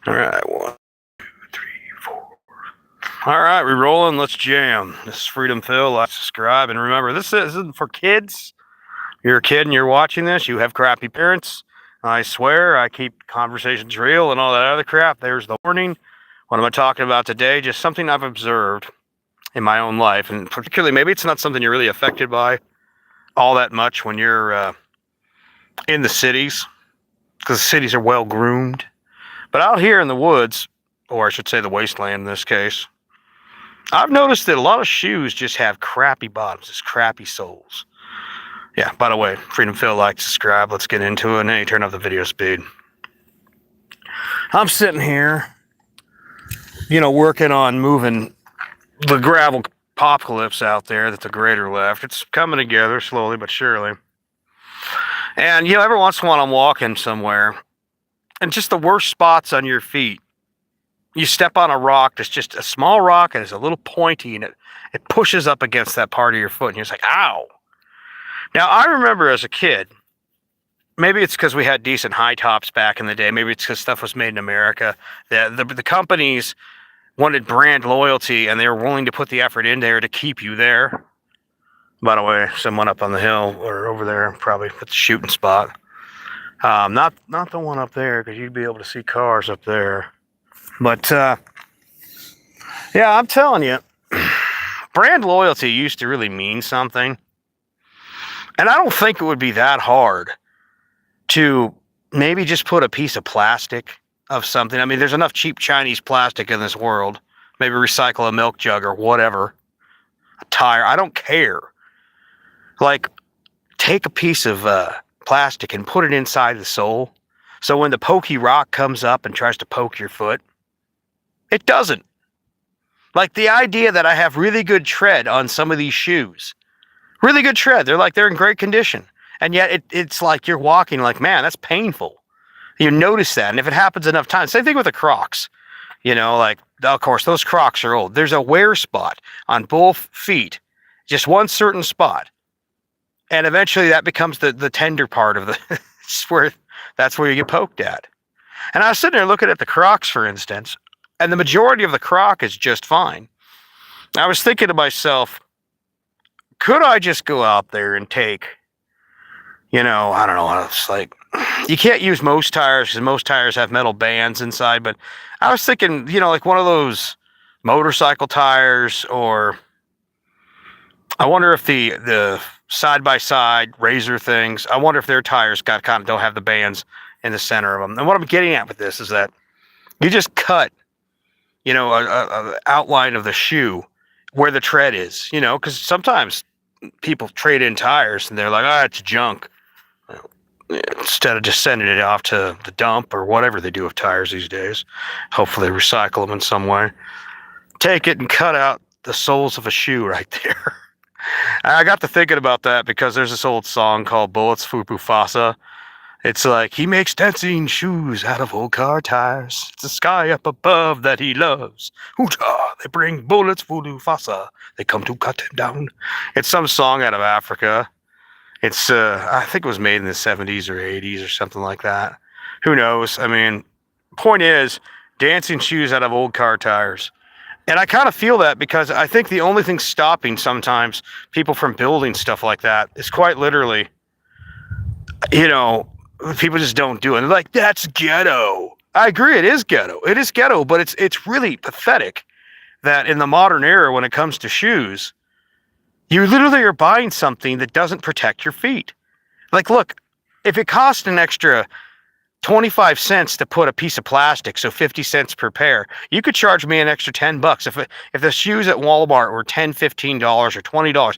All right, 1, 2, 3, 4. All right, we rolling. Let's jam. This is Freedom Phil. Like, subscribe, and remember, this isn't for kids. If you're a kid and you're watching this, you have crappy parents. I swear, I keep conversations real and all that other crap. There's the warning. What am I talking about today? Just something I've observed in my own life, and particularly, maybe it's not something you're really affected by all that much when you're in the cities, because the cities are well groomed. But out here in the woods, or I should say the wasteland in this case, I've noticed that a lot of shoes just have crappy bottoms, just crappy soles. Yeah, by the way, Freedom Phil, like, subscribe. Let's get into it. And then you turn up the video speed. I'm sitting here, working on moving the gravel apocalypse out there that the grader left. It's coming together slowly but surely. And, every once in a while I'm walking somewhere, and just the worst spots on your feet. You step on a rock that's just a small rock and it's a little pointy, and it pushes up against that part of your foot, and you're just like, ow. Now, I remember as a kid, maybe it's because we had decent high tops back in the day. Maybe it's because stuff was made in America. The companies wanted brand loyalty, and they were willing to put the effort in there to keep you there. By the way, someone up on the hill or over there, probably at the shooting spot. Not the one up there, because you'd be able to see cars up there. But, yeah, I'm telling you, brand loyalty used to really mean something. And I don't think it would be that hard to maybe just put a piece of plastic of something. I mean, there's enough cheap Chinese plastic in this world. Maybe recycle a milk jug or whatever. A tire. I don't care. Like, take a piece of plastic and put it inside the sole. So when the pokey rock comes up and tries to poke your foot, it doesn't. Like, the idea that I have really good tread on some of these shoes. Really good tread. They're in great condition. And yet it's like you're walking like, man, that's painful. You notice that. And if it happens enough times, same thing with the Crocs. Of course, those Crocs are old. There's a wear spot on both feet. Just one certain spot. And eventually that becomes the tender part of that's where you get poked at. And I was sitting there looking at the Crocs, for instance, and the majority of the Croc is just fine. I was thinking to myself, could I just go out there and take, I don't know, it's like, you can't use most tires because most tires have metal bands inside, but I was thinking, like one of those motorcycle tires, or I wonder if the side-by-side Razor things, I wonder if their tires don't have the bands in the center of them. And what I'm getting at with this is that you just cut, a outline of the shoe where the tread is, because sometimes people trade in tires and they're like, it's junk. Instead of just sending it off to the dump or whatever they do with tires these days, hopefully they recycle them in some way. Take it and cut out the soles of a shoe right there. I got to thinking about that because there's this old song called Bullets for Mufasa. It's like, he makes dancing shoes out of old car tires. It's the sky up above that he loves. Hoota, they bring bullets for Mufasa. They come to cut him down. It's some song out of Africa. It's, I think it was made in the 70s or 80s or something like that. Who knows? I mean, point is, dancing shoes out of old car tires. And I kind of feel that because I think the only thing stopping sometimes people from building stuff like that is quite literally, people just don't do it. They're like, that's ghetto. I agree, it is ghetto. It is ghetto, but it's really pathetic that in the modern era, when it comes to shoes, you literally are buying something that doesn't protect your feet. Like, look, if it costs an extra 25 cents to put a piece of plastic, so 50 cents per pair, you could charge me an extra $10. If the shoes at Walmart were $10, $15, or $20,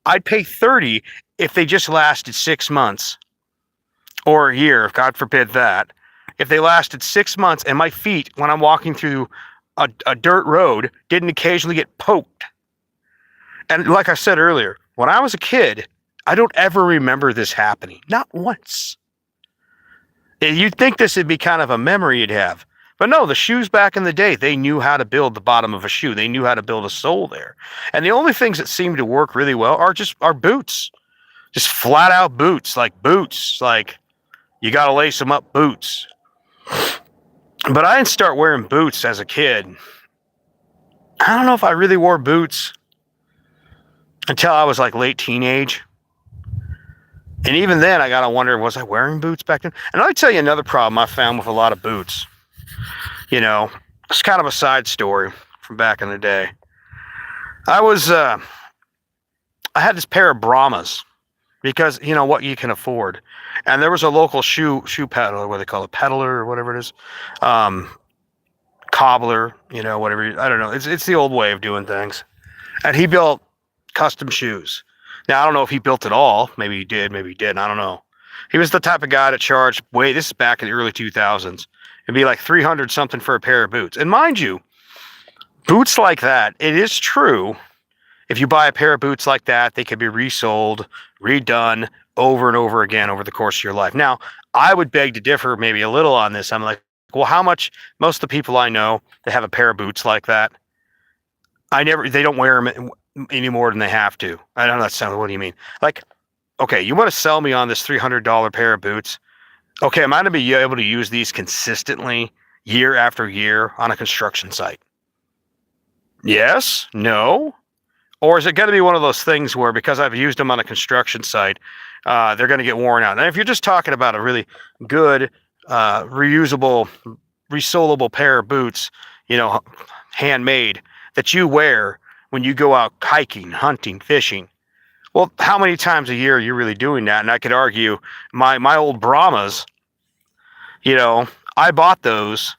I'd pay $30 if they just lasted 6 months. Or a year, God forbid that. If they lasted 6 months and my feet, when I'm walking through a dirt road, didn't occasionally get poked. And like I said earlier, when I was a kid, I don't ever remember this happening. Not once. You'd think this would be kind of a memory you'd have. But no, the shoes back in the day, they knew how to build the bottom of a shoe. They knew how to build a sole there. And the only things that seem to work really well are boots. Just flat out boots. Like, you got to lace them up boots. But I didn't start wearing boots as a kid. I don't know if I really wore boots until I was like late teenage. And even then, I got to wonder, was I wearing boots back then? And I'll tell you another problem I found with a lot of boots. You know, it's kind of a side story from back in the day. I had this pair of Brahmas because, you know, what you can afford. And there was a local shoe peddler, what they call it, peddler or whatever it is. Cobbler, you know, whatever. I don't know. It's the old way of doing things. And he built custom shoes. Now, I don't know if he built it all. Maybe he did, maybe he didn't. I don't know. He was the type of guy that charged, this is back in the early 2000s. It'd be like 300 something for a pair of boots. And mind you, boots like that, it is true. If you buy a pair of boots like that, they could be resold, redone over and over again over the course of your life. Now, I would beg to differ maybe a little on this. I'm like, well, how much? Most of the people I know that have a pair of boots like that, they don't wear them any more than they have to. I don't know that sounds. What do you mean? Like, okay, you want to sell me on this $300 pair of boots? Okay, am I going to be able to use these consistently year after year on a construction site? Yes? No? Or is it going to be one of those things where because I've used them on a construction site, they're going to get worn out? And if you're just talking about a really good, reusable, resolable pair of boots, you know, handmade, that you wear when you go out hiking, hunting, fishing, well, how many times a year are you really doing that? And I could argue my old Brahmas, you know, I bought those.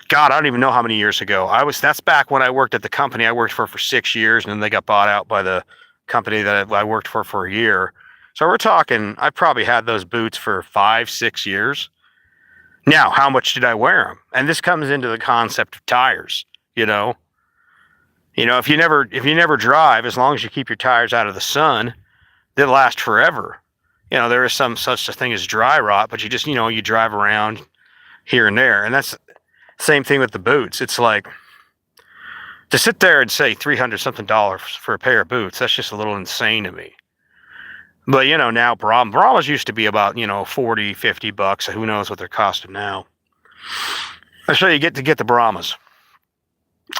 God, I don't even know how many years ago. That's back when I worked at the company I worked for 6 years, and then they got bought out by the company that I worked for a year. So we're talking, I probably had those boots for 5, 6 years. Now, how much did I wear them? And this comes into the concept of tires, you know. You know, if you never drive, as long as you keep your tires out of the sun, they'll last forever. You know, there is some such a thing as dry rot, but you just, you know, you drive around here and there. And that's the same thing with the boots. It's like to sit there and say $300 something for a pair of boots, that's just a little insane to me. But, you know, now Brahmas used to be about, you know, 40, 50 bucks. Who knows what they're costing now. So you get the Brahmas.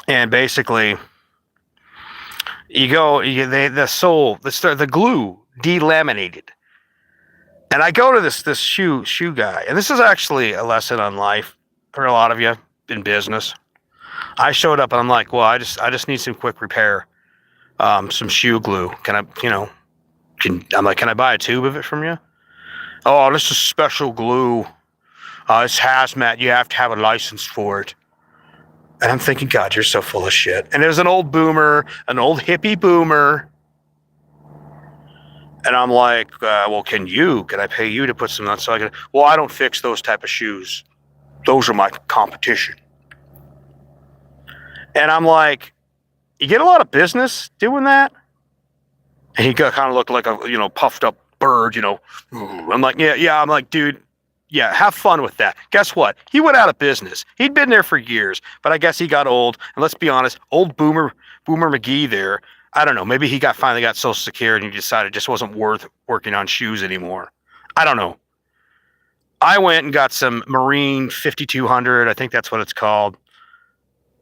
And basically, the glue delaminated. And I go to this shoe guy, and this is actually a lesson on life for a lot of you in business. I showed up and I'm like, well, I just need some quick repair, some shoe glue. Can I, you know, can I buy a tube of it from you? Oh, this is special glue. It's hazmat. You have to have a license for it. And I'm thinking, God, you're so full of shit. And there's an old boomer, an old hippie boomer. And I'm like, well, can I pay you to put some on? So I can, well, I don't fix those type of shoes. Those are my competition. And I'm like, you get a lot of business doing that? And he kind of looked like a, you know, puffed up bird, you know. I'm like, yeah. I'm like, dude, yeah, have fun with that. Guess what? He went out of business. He'd been there for years, but I guess he got old. And let's be honest, old Boomer McGee there, I don't know, maybe he finally got Social Security and he decided it just wasn't worth working on shoes anymore. I don't know. I went and got some Marine 5200, I think that's what it's called.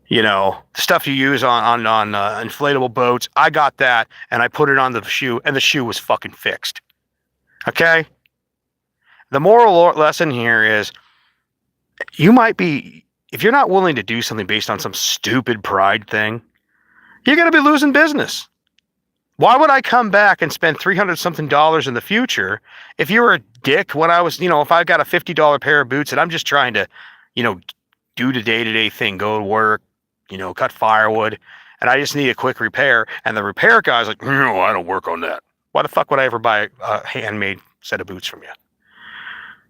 You know, the stuff you use on inflatable boats. I got that, and I put it on the shoe, and the shoe was fucking fixed. Okay? The moral lesson here is you might be, if you're not willing to do something based on some stupid pride thing, you're going to be losing business. Why would I come back and spend $300 something in the future if you were a dick when I was, you know, if I got a $50 pair of boots and I'm just trying to, you know, do the day-to-day thing, go to work, you know, cut firewood, and I just need a quick repair, and the repair guy's like, no, I don't work on that. Why the fuck would I ever buy a handmade set of boots from you?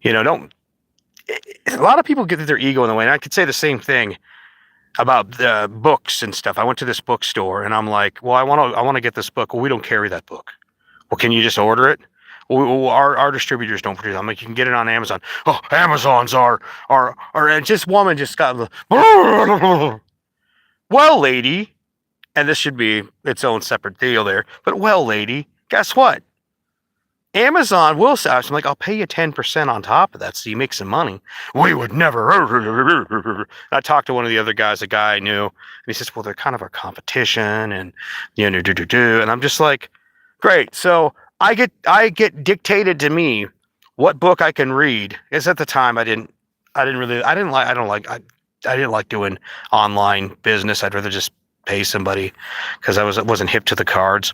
You know, a lot of people get their ego in the way, and I could say the same thing about the books and stuff. I went to this bookstore, and I'm like, well, I want to get this book. Well, we don't carry that book. Well, can you just order it? Well, our distributors don't produce it. I'm like, you can get it on Amazon. Oh, Amazon's our and this woman just got, well, lady, and this should be its own separate deal there, but well, lady, guess what? Amazon will say, I'm like, I'll pay you 10% on top of that so you make some money. We would never. I talked to one of the other guys, a guy I knew, and he says, well, they're kind of our competition, and and I'm just like, great. So I get dictated to me what book I can read. Because at the time I didn't like doing online business. I'd rather just pay somebody because I wasn't hip to the cards.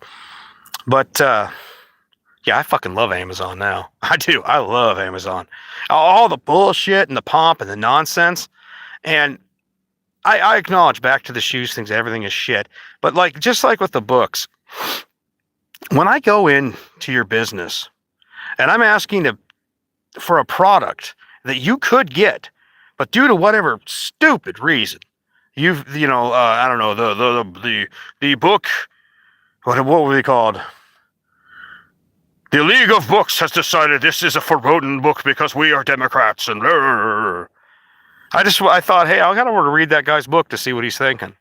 But yeah, I fucking love Amazon now. I do. I love Amazon. All the bullshit and the pomp and the nonsense. And I acknowledge, back to the shoes things, everything is shit. But like, just like with the books, when I go into your business and I'm asking for a product that you could get, but due to whatever stupid reason, I don't know, the book, what were they called? The League of Books has decided this is a forbidden book because we are Democrats, and I thought, hey, I gotta want to read that guy's book to see what he's thinking.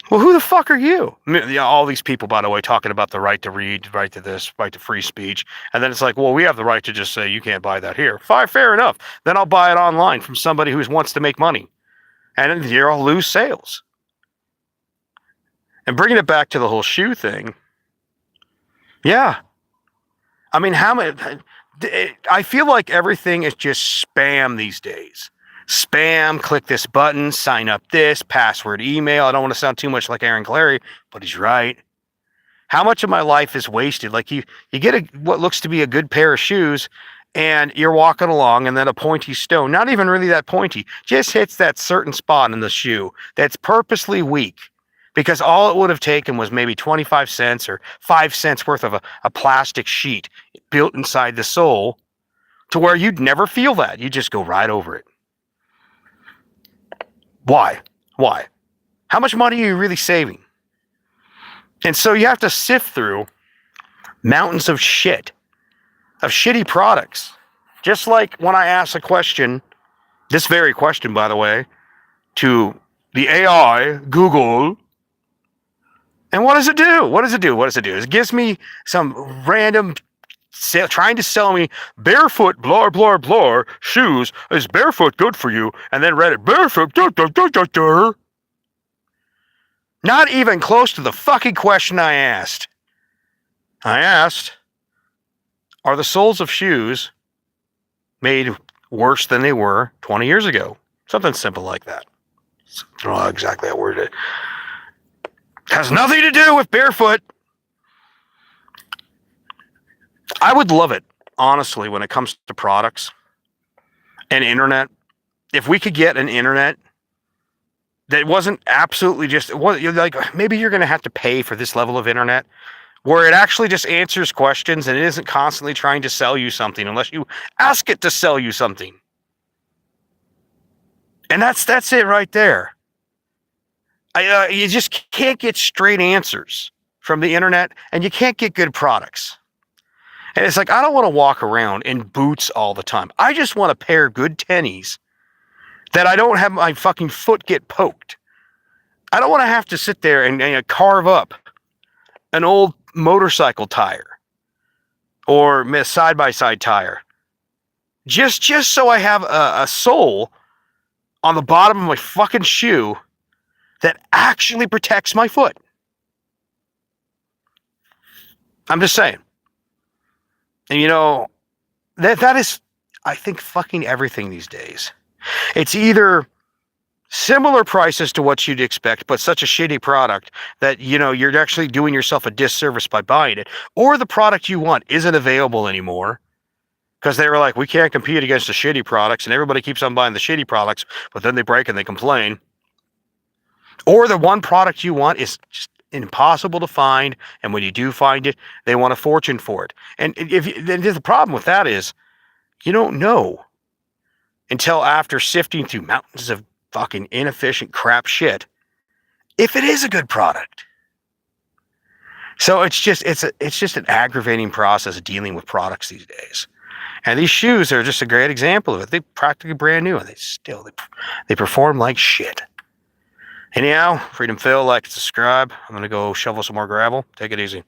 Well, who the fuck are you? All these people, by the way, talking about the right to read, right to this, right to free speech. And then it's like, well, we have the right to just say you can't buy that here. Fine, fair enough. Then I'll buy it online from somebody who wants to make money. And then here I'll lose sales. And bringing it back to the whole shoe thing. Yeah. I mean, I feel like everything is just spam these days. Spam, click this button, sign up this, password email. I don't want to sound too much like Aaron Clarey, but he's right. How much of my life is wasted? Like you get what looks to be a good pair of shoes, and you're walking along, and then a pointy stone, not even really that pointy, just hits that certain spot in the shoe that's purposely weak. Because all it would have taken was maybe 25 cents or 5 cents worth of a plastic sheet built inside the sole to where you'd never feel that. You just go right over it. Why? How much money are you really saving? And so you have to sift through mountains of shit, of shitty products. Just like when I ask a question, this very question, by the way, to the AI, Google. And what does it do? It gives me some random trying to sell me barefoot, blah, blah, blah, shoes. Is barefoot good for you? And then read it, barefoot, Not even close to the fucking question I asked. I asked, are the soles of shoes made worse than they were 20 years ago? Something simple like that. I don't know exactly how I worded it. Has nothing to do with barefoot. I would love it, honestly, when it comes to products and internet. If we could get an internet that wasn't absolutely just, like, maybe you're going to have to pay for this level of internet where it actually just answers questions and it isn't constantly trying to sell you something unless you ask it to sell you something. And that's it right there. You just can't get straight answers from the internet, and you can't get good products. And it's like, I don't want to walk around in boots all the time. I just want a pair of good tennies that I don't have my fucking foot get poked. I don't want to have to sit there and carve up an old motorcycle tire or a side-by-side tire just so I have a sole on the bottom of my fucking shoe that actually protects my foot. I'm just saying. And that is, I think, fucking everything these days. It's either similar prices to what you'd expect, but such a shitty product that, you're actually doing yourself a disservice by buying it, or the product you want isn't available anymore because they were like, we can't compete against the shitty products, and everybody keeps on buying the shitty products, but then they break and they complain. Or the one product you want is just impossible to find, and when you do find it, they want a fortune for it. And the problem with that is, you don't know until after sifting through mountains of fucking inefficient crap shit if it is a good product. So it's just an aggravating process of dealing with products these days. And these shoes are just a great example of it. They're practically brand new, and they perform like shit. Anyhow, Freedom Phil, like and subscribe. I'm going to go shovel some more gravel. Take it easy.